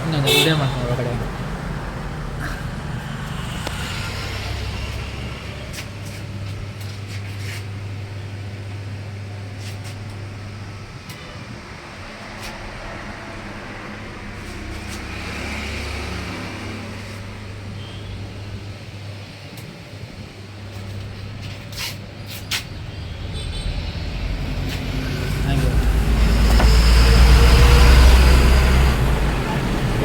ಇನ್ನೊಂದು ವಿಡಿಯೋ ಮಾಡ್ತೀನಿ ಒಳಗಡೆ.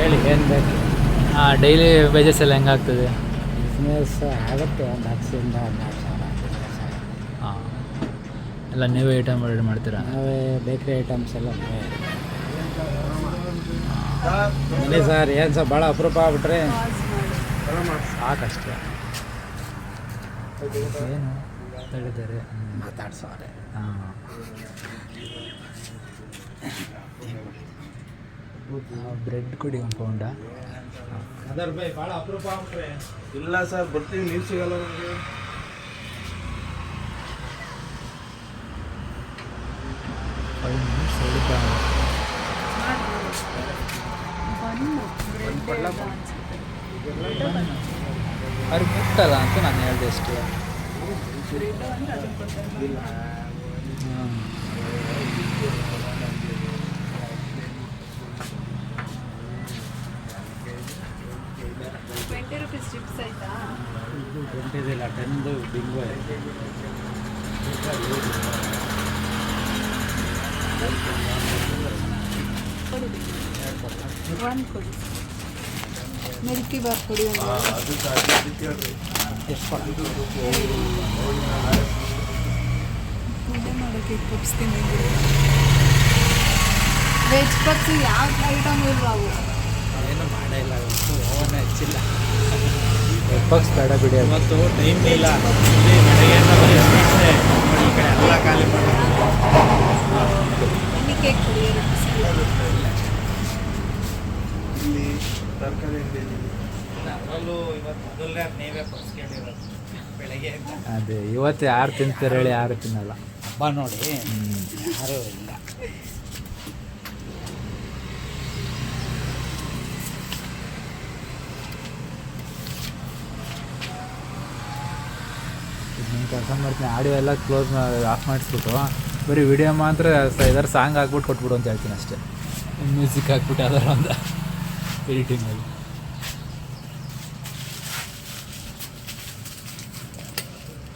ಹೇಳಿ ಏನು ಬೇಕು? ಹಾಂ, ಡೈಲಿ ವೇಜಸ್ ಎಲ್ಲ ಹೆಂಗಾಗ್ತದೆ? ಬಿಸ್ನೆಸ್ ಆಗುತ್ತೆ, ಒಂದು 10ರಿಂದ 12,000. ಹಾಂ, ಎಲ್ಲ ನೀವೇ ಐಟಮ್ ರೆಡಿ ಮಾಡ್ತೀರಾ? ನಾವೇ ಬೇಕ್ರಿ ಐಟಮ್ಸ್ ಎಲ್ಲ ನಾವೇ ಬನ್ನಿ ಸರ್. ಏನು ಸರ್ ಭಾಳ ಅಪರೂಪ ಆಗ್ಬಿಟ್ರೆ ಸಾಕಷ್ಟೇ. ಏನು ಹೇಳಿದ್ದಾರೆ? ಮಾತಾಡ್ಸೋರೆ. ಹಾಂ, ಬ್ರೆಡ್ ಕೊಡಿ ಒಂದು ಪೌಂಡ. ಅದರ ಬೈ ಭಾಳ ಅಪರೂಪ ಆಗ್ಬಿಟ್ರೆ. ಇಲ್ಲ ಸರ್, ಬರ್ತೀವಿ, ನೀವು ಸಿಗಲ್ಲ ನನಗೆ. ಅವ್ರಿಗೆ ಮುಟ್ಟಲ್ಲ ಅಂತ ನಾನು ಹೇಳಿದೆ ಅಷ್ಟೇ. ಇದು 20 ಇಲ್ಲ, 10 ಬಿಂಗೋ. ಮಿಲ್ಕಿ ಬಾರ್ ಕೊಡಿ. ಎಷ್ಟು ಕೊಡಿ? ಪೂಜೆ ಮಾಡೋಕ್ಕೆ ಪಪ್ಸ್ ತಿಂದಿದ್ದೀವಿ. ವೆಜ್ ಪಪ್ಸ್ ಯಾವ ಐಟಮ್ ಇಲ್ವಾ ಅವು? ಏನು ಮಾಡೇ ಇಲ್ಲ, ಇವತ್ತು ಓವನ್ ಹಚ್ಚಿಲ್ಲ. ಬಾಕ್ಸ್ ಬೇಡ ಬಿಡಿ. ಇವತ್ತು ಟೈಮ್ ಇಲ್ಲ. ಇಲ್ಲಿ ಬೆಳಗ್ಗೆಯಿಂದ ಬರೀ ಸ್ವೀಟ್ಸೇ. ನೋಡಿ, ಈ ಕಡೆ ಎಲ್ಲ ಖಾಲಿ ಮಾಡಿ. ಎಣ್ಣೆ ಕೇಕ್ ಕೊಡಿ. ಇಲ್ಲಿ ತರಕಾರಿ ಅಂಗಡಿ ಅದರಲ್ಲೂ ಇವತ್ತು ಮೊದಲನೇ ನೀವೇ ಬರ್ಸ್ಕೊಂಡಿರೋದು ಬೆಳಗ್ಗೆ. ಅದೇ ಇವತ್ತು ಯಾರು ತಿಂತಾರೆ ಹೇಳಿ? ಯಾರು ತಿನ್ನಲ್ಲ. ಹಬ್ಬ ನೋಡಿ, ಯಾರೂ ಇಲ್ಲ. ನಾನು ಕೆಲಸ ಮಾಡ್ತೀನಿ, ಆಡಿಯೋ ಎಲ್ಲ ಕ್ಲೋಸ್ ಆಫ್ ಮಾಡಿಸ್ಬಿಟ್ಟು ಬರೀ ವಿಡಿಯೋ ಮಾತ್ರ ಇದರ ಸಾಂಗ್ ಹಾಕ್ಬಿಟ್ಟು ಕೊಟ್ಬಿಡು ಅಂತ ಹೇಳ್ತೀನಿ ಅಷ್ಟೇ. ಮ್ಯೂಸಿಕ್ ಹಾಕ್ಬಿಟ್ಟು ಅದರ ಒಂದು ಎಡಿಟಿಂಗಲ್ಲಿ.